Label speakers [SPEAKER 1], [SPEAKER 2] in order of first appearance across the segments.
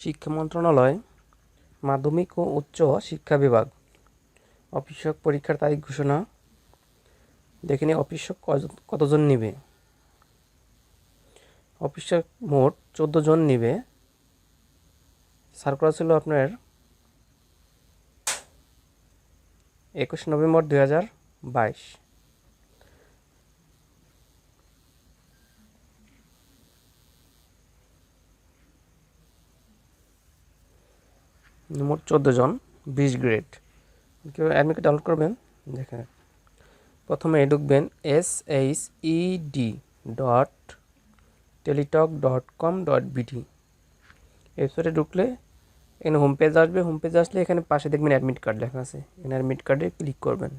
[SPEAKER 1] শিক্ষা মন্ত্রণালয়, মাধ্যমিক ও উচ্চ শিক্ষা বিভাগ। অফিসক পরীক্ষার তারিখ ঘোষণা। দেখে নিই অফিসক কতজন নিবে। অফিসক মোট 14 জন নিবে। সার্কুলার ছিল আপনার 21 নভেম্বর 2022। মোট 14 জন, 20 গ্রেড। কেউ অ্যাডমিট কার্ড ডাউনলোড করবেন। দেখেন, প্রথমে ঢুকবেন shed.teletalk.com.bd ওয়েবসাইটে ঢুকলে এখানে হোম পেজ আসবে। হোম পেজ আসলে এখানে পাশে দেখবেন অ্যাডমিট কার্ড লেখা আছে। এখানে অ্যাডমিট কার্ডে ক্লিক করবেন।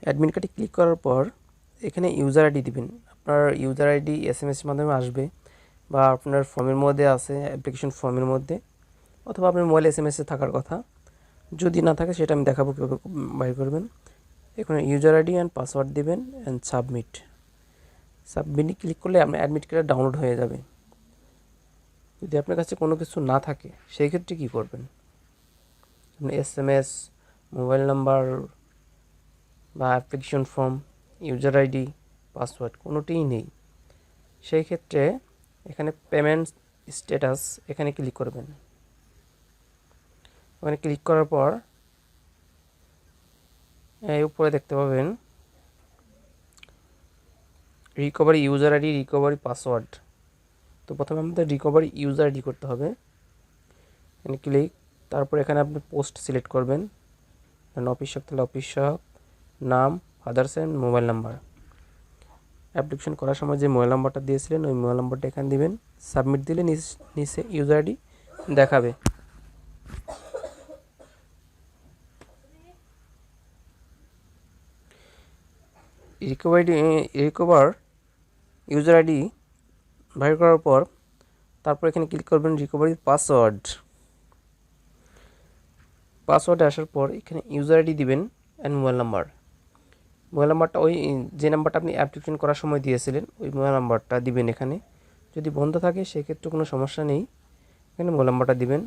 [SPEAKER 1] অ্যাডমিট কার্ডে ক্লিক করার পর এখানে ইউজার আইডি দিবেন। আপনার ইউজার আইডি SMS-এর মাধ্যমে আসবে, বা আপনার ফর্মের মধ্যে আছে, অ্যাপ্লিকেশন ফর্মের মধ্যে, অথবা আপনার মোবাইল SMS-এ থাকার কথা। যদি না থাকে সেটা আমি দেখাবো কীভাবে বাইর করবেন। এখানে ইউজার আইডি অ্যান্ড পাসওয়ার্ড দিবেন অ্যান্ড সাবমিটে ক্লিক করলে আপনার অ্যাডমিট কার্ড ডাউনলোড হয়ে যাবে। যদি আপনার কাছে কোনো কিছু না থাকে সেই ক্ষেত্রে কী করবেন? আপনি SMS, মোবাইল নাম্বার বা application form, user ID, password কোনোটিই নেই, সেই ক্ষেত্রে এখানে পেমেন্ট স্ট্যাটাস এখানে ক্লিক করবেন। ওখানে ক্লিক করার পর এই উপরে দেখতে পাবেন recovery user ID, recovery password. তো প্রথমে আমাদের রিকভারি ইউজার আইডি করতে হবে। এখানে ক্লিক, তারপর এখানে আপনি পোস্ট সিলেক্ট করবেন। অফিসক তাহলে অফিসক, নাম, father's name, mobile number. Application করার সময় যে মোবাইল নাম্বারটা দিয়েছিলেন ওই মোবাইল নাম্বারটা এখানে দিবেন। সাবমিট দিলে নিচে ইউজার আইডি দেখাবে। রিকভার ইউজার আইডি বাইর করার পর তারপর এখানে ক্লিক করবেন রিকভারি পাসওয়ার্ডে আসার পর এখানে ইউজার আইডি দিবেন অ্যান্ড মোবাইল নাম্বারটা ওই যে নাম্বারটা আপনি অ্যাপ্লিকেশন করার সময় দিয়েছিলেন ওই মোবাইল নাম্বারটা দিবেন। এখানে যদি বন্ধ থাকে সেক্ষেত্রে কোনো সমস্যা নেই, এখানে মোবাইল নাম্বারটা দিবেন।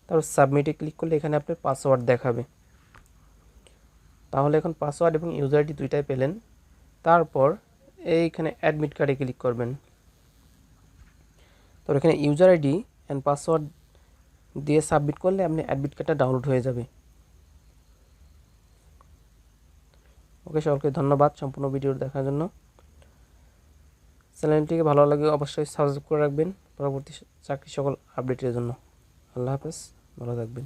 [SPEAKER 1] তারপর সাবমিটে ক্লিক করলে এখানে আপনার পাসওয়ার্ড দেখাবে। তাহলে এখন পাসওয়ার্ড এবং ইউজার আইডি দুইটাই পেলেন। তারপর এইখানে অ্যাডমিট কার্ডে ক্লিক করবেন। তো এখানে ইউজার আইডি অ্যান্ড পাসওয়ার্ড দিয়ে সাবমিট করলে আপনি অ্যাডমিট কার্ডটা ডাউনলোড হয়ে যাবে। ওকে, সকলকে ধন্যবাদ সম্পূর্ণ ভিডিও দেখার জন্য। চ্যানেলটিকে ভালো লাগে অবশ্যই সাবস্ক্রাইব করে রাখবেন পরবর্তী চাকরি সকল আপডেটের জন্য। আল্লাহ হাফেজ, ভালো থাকবেন।